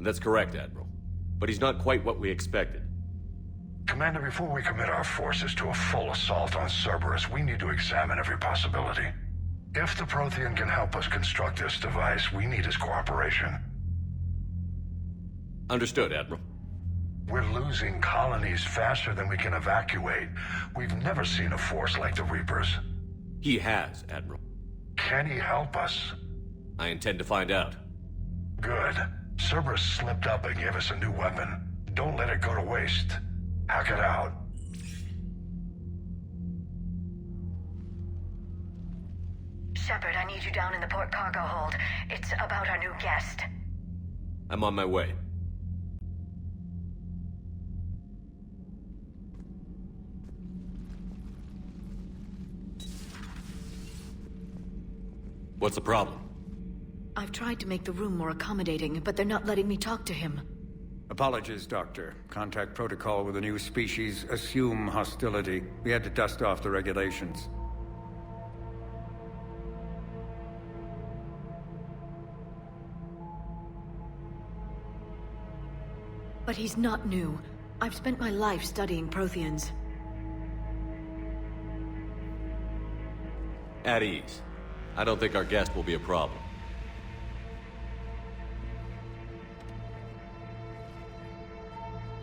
That's correct, Admiral. But he's not quite what we expected. Commander, before we commit our forces to a full assault on Cerberus, we need to examine every possibility. If the Prothean can help us construct this device, we need his cooperation. Understood, Admiral. We're losing colonies faster than we can evacuate. We've never seen a force like the Reapers. He has, Admiral. Can he help us? I intend to find out. Good. Cerberus slipped up and gave us a new weapon. Don't let it go to waste. Hack it out. Shepard, I need you down in the port cargo hold. It's about our new guest. I'm on my way. What's the problem? I've tried to make the room more accommodating, but they're not letting me talk to him. Apologies, Doctor. Contact protocol with a new species. Assume hostility. We had to dust off the regulations. But he's not new. I've spent my life studying Protheans. At ease. I don't think our guest will be a problem.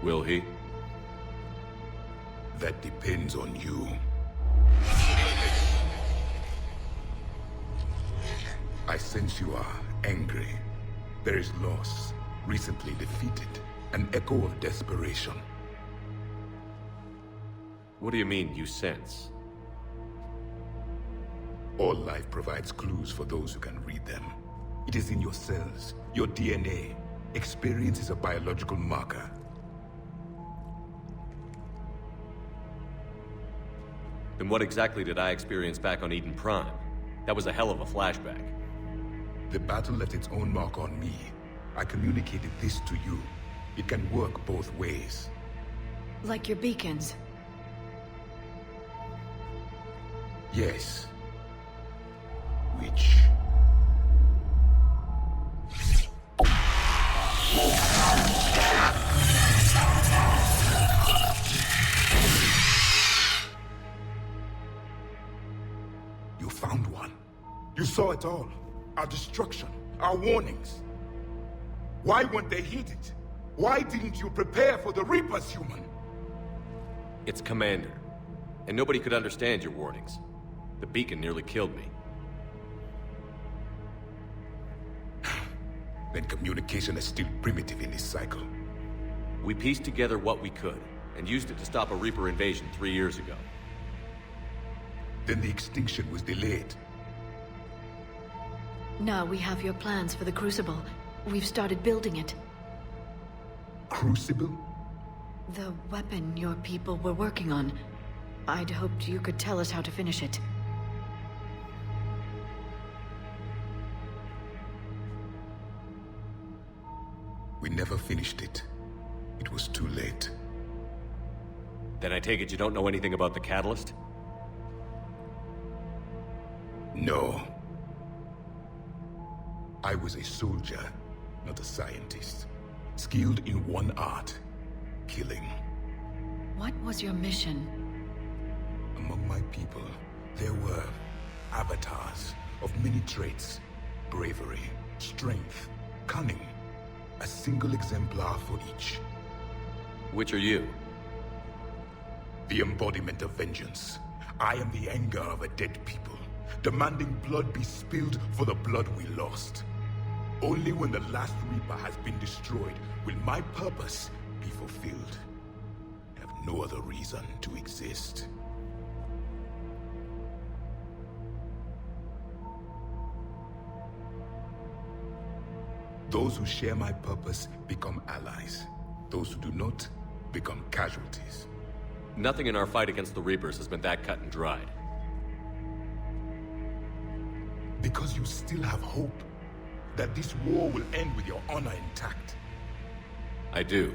Will he? That depends on you. I sense you are angry. There is loss, recently defeated, an echo of desperation. What do you mean, you sense? All life provides clues for those who can read them. It is in your cells, your DNA. Experience is a biological marker. Then what exactly did I experience back on Eden Prime? That was a hell of a flashback. The battle left its own mark on me. I communicated this to you. It can work both ways. Like your beacons. Yes. Which... You found one. You saw it all. Our destruction, our warnings. Why weren't they heeded? Why didn't you prepare for the Reapers, human? It's Commander. And nobody could understand your warnings. The beacon nearly killed me. Then communication is still primitive in this cycle. We pieced together what we could, and used it to stop a Reaper invasion 3 years ago. Then the extinction was delayed. Now we have your plans for the Crucible. We've started building it. Crucible? The weapon your people were working on. I'd hoped you could tell us how to finish it. We never finished it. It was too late. Then I take it you don't know anything about the catalyst? No. I was a soldier, not a scientist. Skilled in one art, killing. What was your mission? Among my people, there were avatars of many traits. Bravery, strength, cunning. A single exemplar for each. Which are you? The embodiment of vengeance. I am the anger of a dead people, demanding blood be spilled for the blood we lost. Only when the last Reaper has been destroyed will my purpose be fulfilled. I have no other reason to exist. Those who share my purpose become allies. Those who do not become casualties. Nothing in our fight against the Reapers has been that cut and dried. Because you still have hope that this war will end with your honor intact. I do.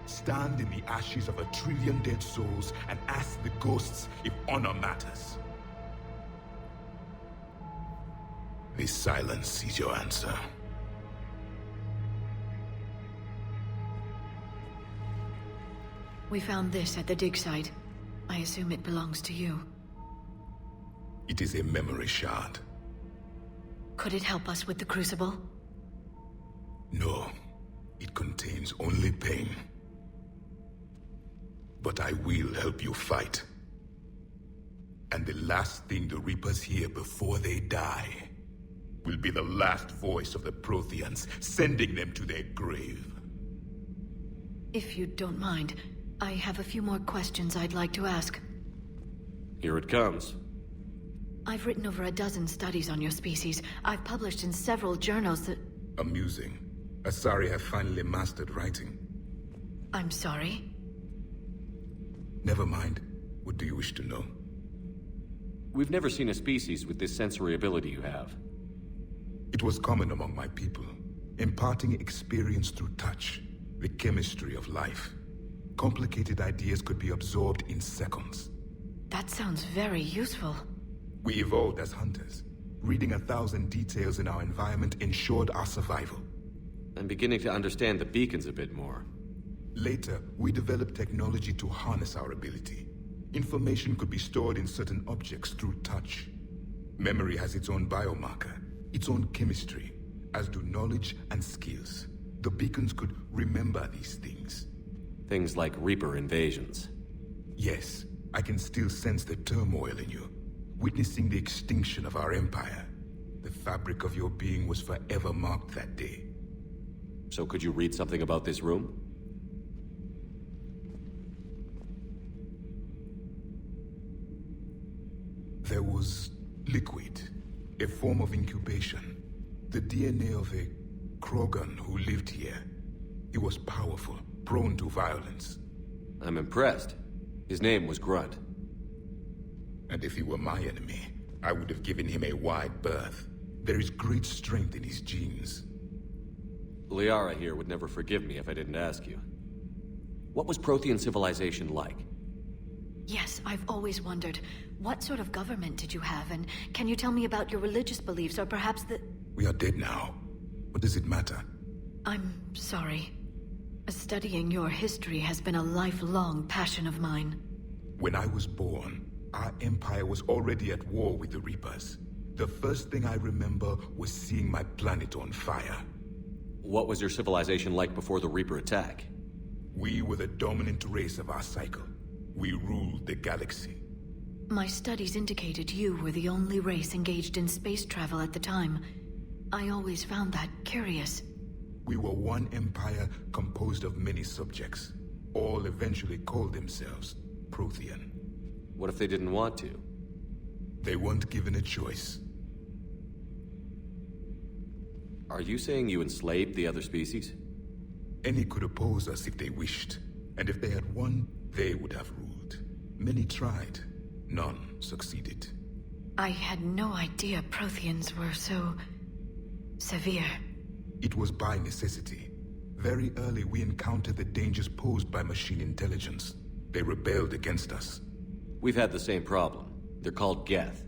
Stand in the ashes of 1 trillion dead souls and ask the ghosts if honor matters. This silence is your answer. We found this at the dig site. I assume it belongs to you. It is a memory shard. Could it help us with the Crucible? No, it contains only pain. But I will help you fight. And the last thing the Reapers hear before they die will be the last voice of the Protheans, sending them to their grave. If you don't mind, I have a few more questions I'd like to ask. Here it comes. I've written over a dozen studies on your species. I've published in several journals that... Amusing. Asari have finally mastered writing. I'm sorry? Never mind. What do you wish to know? We've never seen a species with this sensory ability you have. It was common among my people, imparting experience through touch, the chemistry of life. Complicated ideas could be absorbed in seconds. That sounds very useful. We evolved as hunters. Reading 1,000 details in our environment ensured our survival. I'm beginning to understand the beacons a bit more. Later, we developed technology to harness our ability. Information could be stored in certain objects through touch. Memory has its own biomarker, its own chemistry, as do knowledge and skills. The beacons could remember these things. Things like Reaper invasions. Yes, I can still sense the turmoil in you, witnessing the extinction of our empire. The fabric of your being was forever marked that day. So could you read something about this room? There was liquid, a form of incubation. The DNA of a Krogan who lived here. He was powerful, prone to violence. I'm impressed. His name was Grunt. And if he were my enemy, I would have given him a wide berth. There is great strength in his genes. Liara here would never forgive me if I didn't ask you. What was Prothean civilization like? Yes, I've always wondered, what sort of government did you have, and can you tell me about your religious beliefs, or perhaps the... We are dead now. What does it matter? I'm sorry. Studying your history has been a lifelong passion of mine. When I was born, our empire was already at war with the Reapers. The first thing I remember was seeing my planet on fire. What was your civilization like before the Reaper attack? We were the dominant race of our cycle. We ruled the galaxy. My studies indicated you were the only race engaged in space travel at the time. I always found that curious. We were one empire composed of many subjects. All eventually called themselves Prothean. What if they didn't want to? They weren't given a choice. Are you saying you enslaved the other species? Any could oppose us if they wished. And if they had won, they would have ruled. Many tried. None succeeded. I had no idea Protheans were so... severe. It was by necessity. Very early we encountered the dangers posed by machine intelligence. They rebelled against us. We've had the same problem. They're called Geth.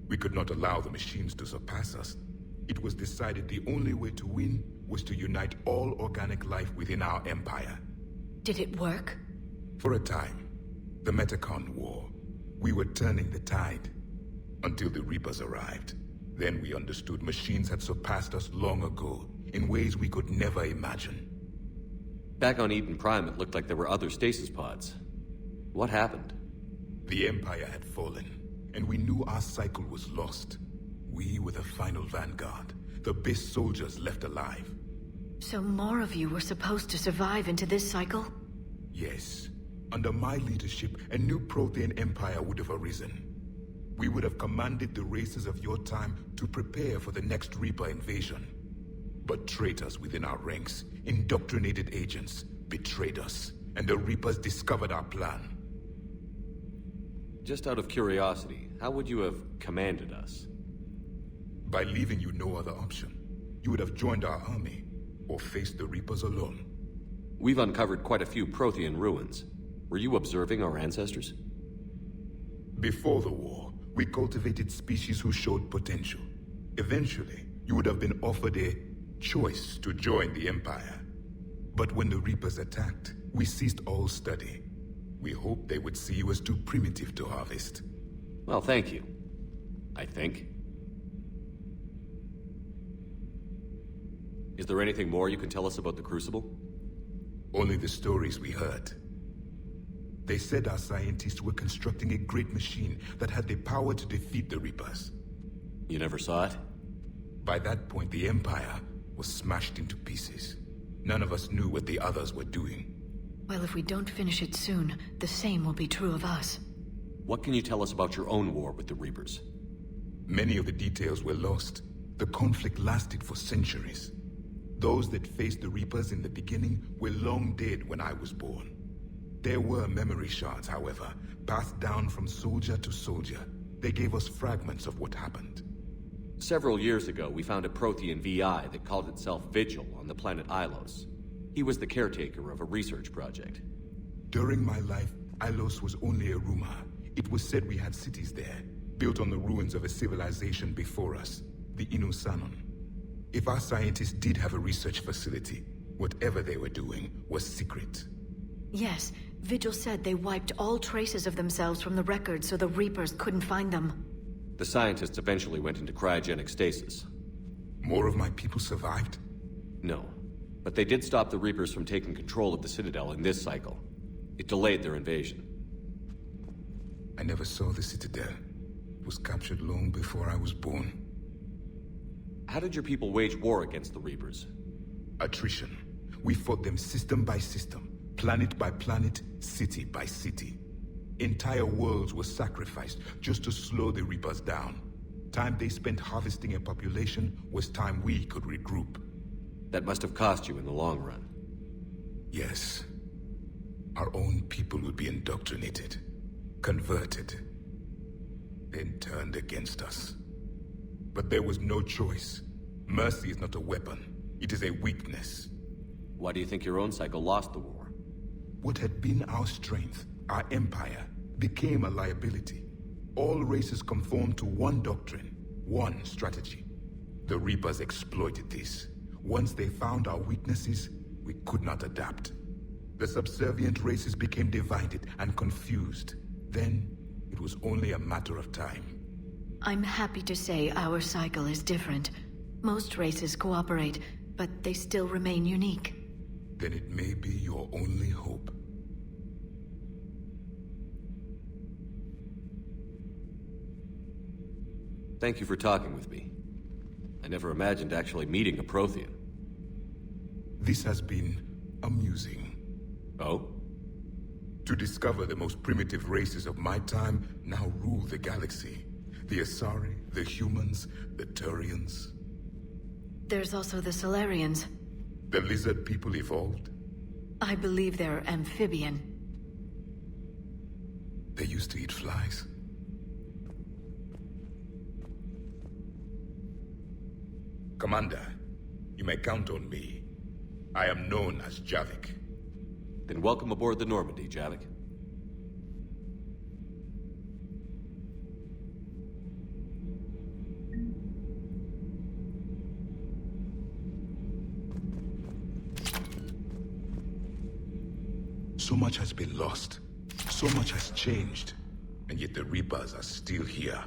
We could not allow the machines to surpass us. It was decided the only way to win was to unite all organic life within our empire. Did it work? For a time. The Metacon War. We were turning the tide. Until the Reapers arrived. Then we understood machines had surpassed us long ago, in ways we could never imagine. Back on Eden Prime, it looked like there were other stasis pods. What happened? The Empire had fallen, and we knew our cycle was lost. We were the final vanguard, the best soldiers left alive. So more of you were supposed to survive into this cycle? Yes. Under my leadership, a new Prothean empire would have arisen. We would have commanded the races of your time to prepare for the next Reaper invasion. But traitors within our ranks, indoctrinated agents, betrayed us, and the Reapers discovered our plan. Just out of curiosity, how would you have commanded us? By leaving you no other option. You would have joined our army, or faced the Reapers alone. We've uncovered quite a few Prothean ruins. Were you observing our ancestors? Before the war, we cultivated species who showed potential. Eventually, you would have been offered a choice to join the Empire. But when the Reapers attacked, We ceased all study. We hoped they would see you as too primitive to harvest. Well, thank you. I think. Is there anything more you can tell us about the Crucible? Only the stories we heard. They said our scientists were constructing a great machine that had the power to defeat the Reapers. You never saw it? By that point, the Empire was smashed into pieces. None of us knew what the others were doing. Well, if we don't finish it soon, the same will be true of us. What can you tell us about your own war with the Reapers? Many of the details were lost. The conflict lasted for centuries. Those that faced the Reapers in the beginning were long dead when I was born. There were memory shards, however, passed down from soldier to soldier. They gave us fragments of what happened. Several years ago, we found a Prothean VI that called itself Vigil on the planet Ilos. He was the caretaker of a research project. During my life, Ilos was only a rumor. It was said we had cities there, built on the ruins of a civilization before us, the Inusanon. If our scientists did have a research facility, whatever they were doing was secret. Yes, Vigil said they wiped all traces of themselves from the records so the Reapers couldn't find them. The scientists eventually went into cryogenic stasis. More of my people survived? No, but they did stop the Reapers from taking control of the Citadel in this cycle. It delayed their invasion. I never saw the Citadel. It was captured long before I was born. How did your people wage war against the Reapers? Attrition. We fought them system by system, planet by planet, city by city. Entire worlds were sacrificed just to slow the Reapers down. Time they spent harvesting a population was time we could regroup. That must have cost you in the long run. Yes. Our own people would be indoctrinated, converted, then turned against us. But there was no choice. Mercy is not a weapon. It is a weakness. Why do you think your own cycle lost the war? What had been our strength, our empire, became a liability. All races conformed to one doctrine, one strategy. The Reapers exploited this. Once they found our weaknesses, we could not adapt. The subservient races became divided and confused. Then, it was only a matter of time. I'm happy to say our cycle is different. Most races cooperate, but they still remain unique. Then it may be your only hope. Thank you for talking with me. I never imagined actually meeting a Prothean. This has been amusing. Oh? To discover the most primitive races of my time now rule the galaxy. The Asari, the humans, the Turians. There's also the Solarians. The lizard people evolved. I believe they're amphibian. They used to eat flies. Commander, you may count on me. I am known as Javik. Then welcome aboard the Normandy, Javik. So much has been lost. So much has changed. And yet the Reapers are still here.